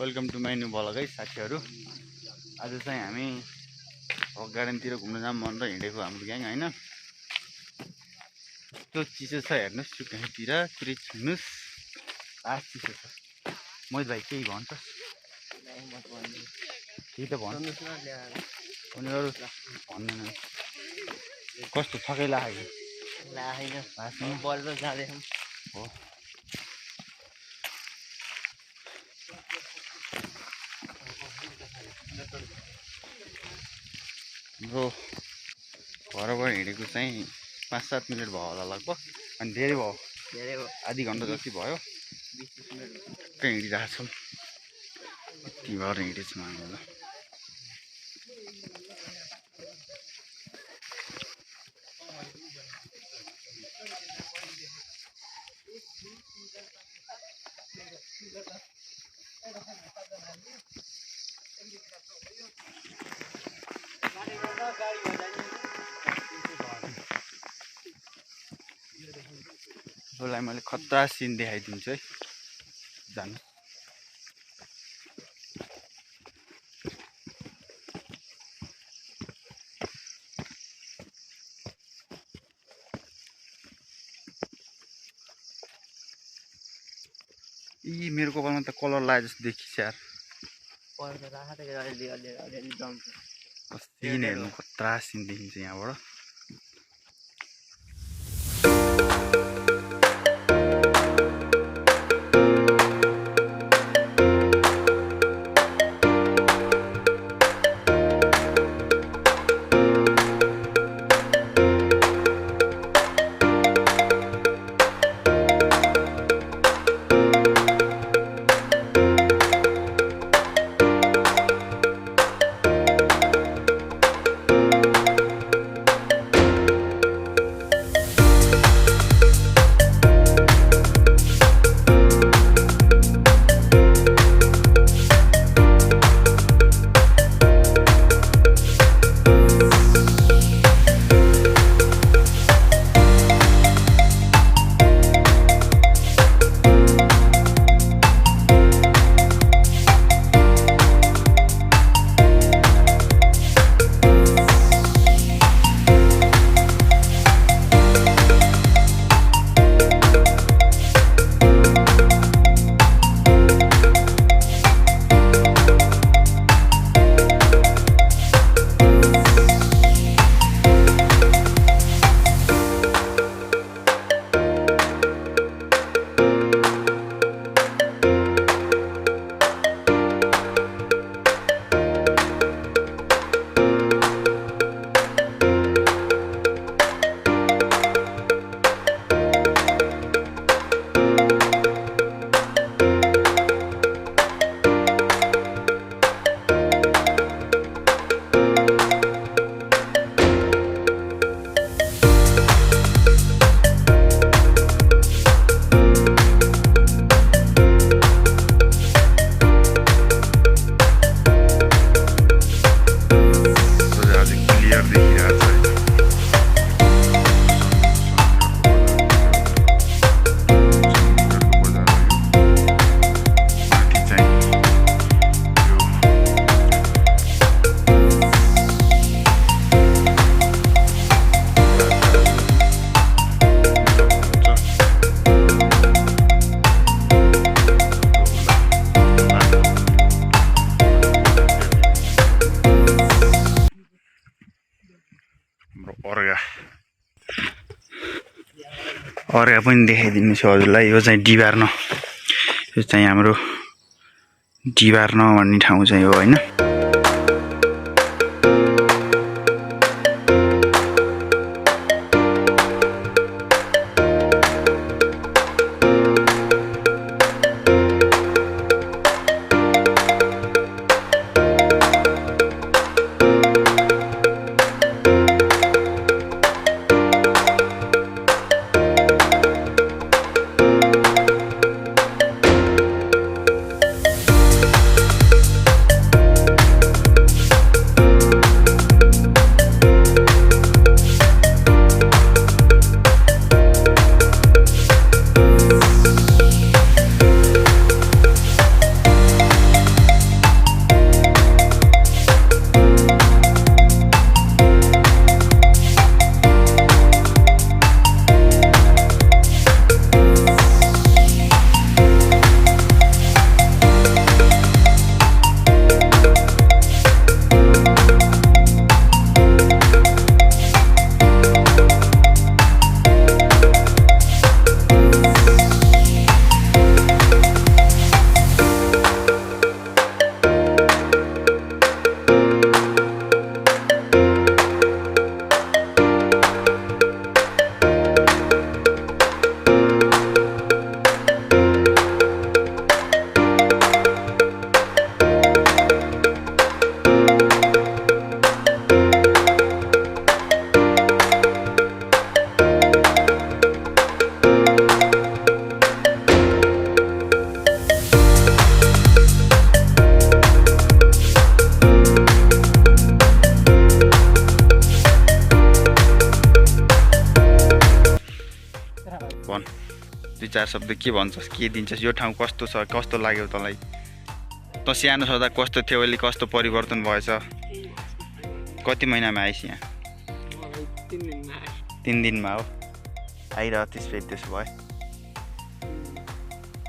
Welcome to my new blog है साथीहरू। आज चाहिँ हामी रक गार्डनतिर घुम्न जाऊँ भनेर हिँडेको हाम्रो ग्याङ हैन। त्यो चिसो छ हेर्नुस्, त्यो कहीँतिर पुरै छुनुस्। लास्ट चिसो छ। मोहित भाइ केही भन्छ? केही त भन्छ उनीहरू भन्दैन। कस्तो थकै लाग्यो? लाग्दैन बल्ल जाँदैछौँ हो। हाम्रो घरबाट हिँडेको चाहिँ 5-7 मिनट भयो होला लगभग। अनि धेरै भयो, आधी घन्टा जति भयो। 20-30 मिनट हिँडिरहेको छौँ। यति भएर हिँडेछौँ हामी। उसलाई मैले खतरा सिन देखाइदिन्छु है, जानु। यी मेरो कपालमा त कलर लागे जस्तो देखिन्छ यार। सिन हेर्नु, खतरा सिन देखिन्छ यहाँबाट। अर्घा पनि देखाइदिन्छु हजुरलाई। यो चाहिँ डिबार्न, यो चाहिँ हाम्रो डिबार्न भन्ने ठाउँ चाहिँ हो हैन। चार शब्द के भन्छस्, के दिन्छस्, यो ठाउँ कस्तो छ, कस्तो लाग्यो तँलाई, त सानो छँदा कस्तो थियो, अहिले कस्तो परिवर्तन भएछ, कति महिनामा आइस यहाँ? 3 दिनमा हो आइरह त्यस फेरि त्यसो भए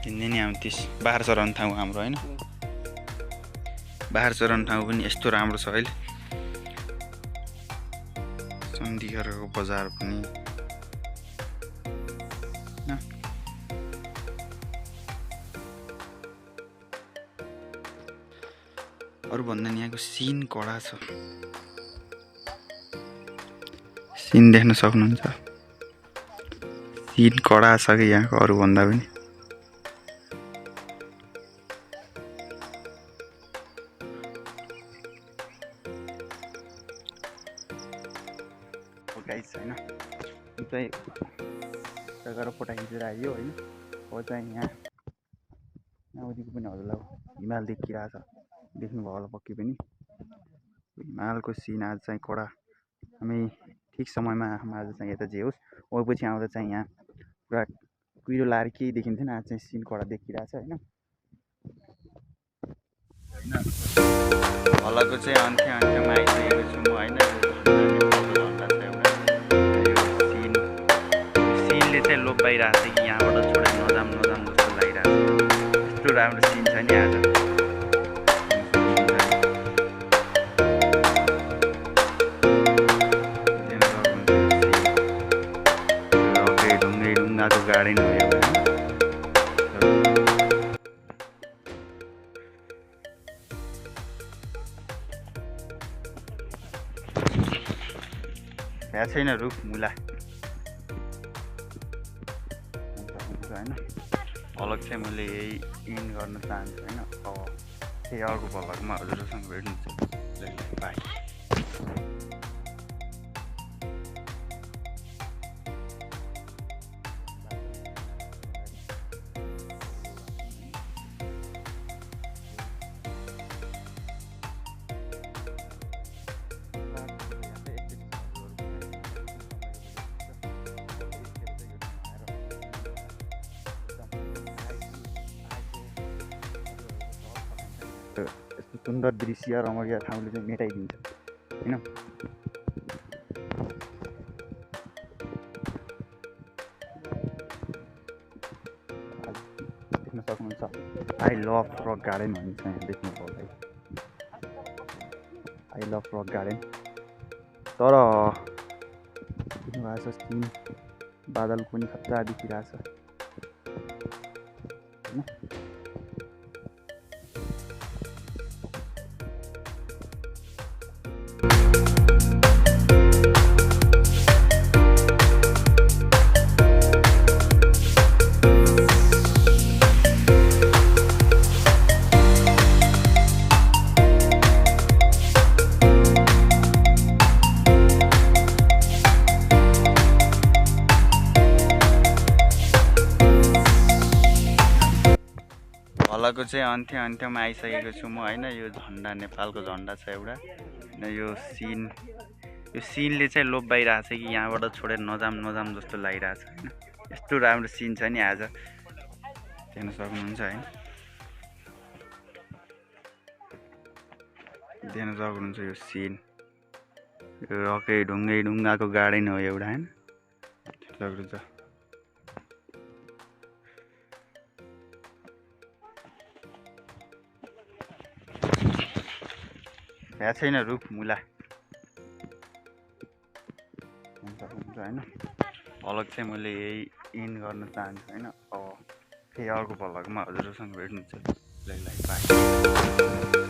3 दिनै आउँथिस्। बाख्रा चराउने ठाउँ हाम्रो होइन, बाख्रा चराउने ठाउँ पनि यस्तो राम्रो छ अहिले। चण्डीगढको बजार पनि अरू भन्दा नि यहाँको सिन कडा छ, सिन देख्न सक्नुहुन्छ, सिन कडा छ कि यहाँको अरू भन्दा पनि। गाइस होइन यो चाहिँ जग्गा र फोटा खिचेर आइयो होइन। अब चाहिँ यहाँ वरिपरि पनि हजुरलाई हिमाल देखिरहेछ, देख्नुभयो होला पक्कै पनि। हिमालको सिन आज चाहिँ कडा, हामी ठिक समयमा आज चाहिँ यता जे होस् पछि आउँदा चाहिँ यहाँ पुरा कुहिरो लाएर केही देखिन्थेन, आज चाहिँ सिन कडा देखिरहेछ होइन। हलको चाहिँ अन्त्यमा आइसकेको छु म होइन। सिनले चाहिँ लोभ्याइरहेको छ कि यहाँबाट छोडेर नजाम जस्तो लागिरहेको छ, यस्तो राम्रो सिन छ नि आज। ढुङ्गाको गार्डन हो एउटा, यहाँ छैन रुख मुला होइन। अलग चाहिँ मैले यही इन गर्न चाहन्छु होइन। अब त्यही अर्को भलकमा हजुरहरूसँग भेट्नु छ, बाई। यस्तो सुन्दर दृश्य रमणीय ठाउँले चाहिँ मेटाइदिन्छ होइन। देख्न सक्नुहुन्छ आई लभ रक गार्डन भनिन्छ यहाँ, देख्नुभयो होला। आई लभ रक गार्डन, तर देख्नुभएको छ सिन बादल पनि खतरा देखिरहेछ होइन। हलको चाहिँ अन्त्यमा आइसकेको छु म होइन। यो झन्डा नेपालको झन्डा छ एउटा, यो सिनले चाहिँ लोभ्याइरहेको छ कि यहाँबाट छोडेर नजाम जस्तो लागिरहेछ होइन। यस्तो राम्रो सिन छ नि आज, देख्न सक्नुहुन्छ होइन। देख्न सक्नुहुन्छ यो सिन, यो रकै ढुङ्गाको गार्डन हो एउटा होइन, सक्नुहुन्छ। यहाँ छैन रुख मुला हुन्छ होइन। अलग चाहिँ मैले यही इन गर्न चाहन्छु होइन। अब फेरि अर्को भलकमा हजुरहरूसँग भेट्नु छ, बाई।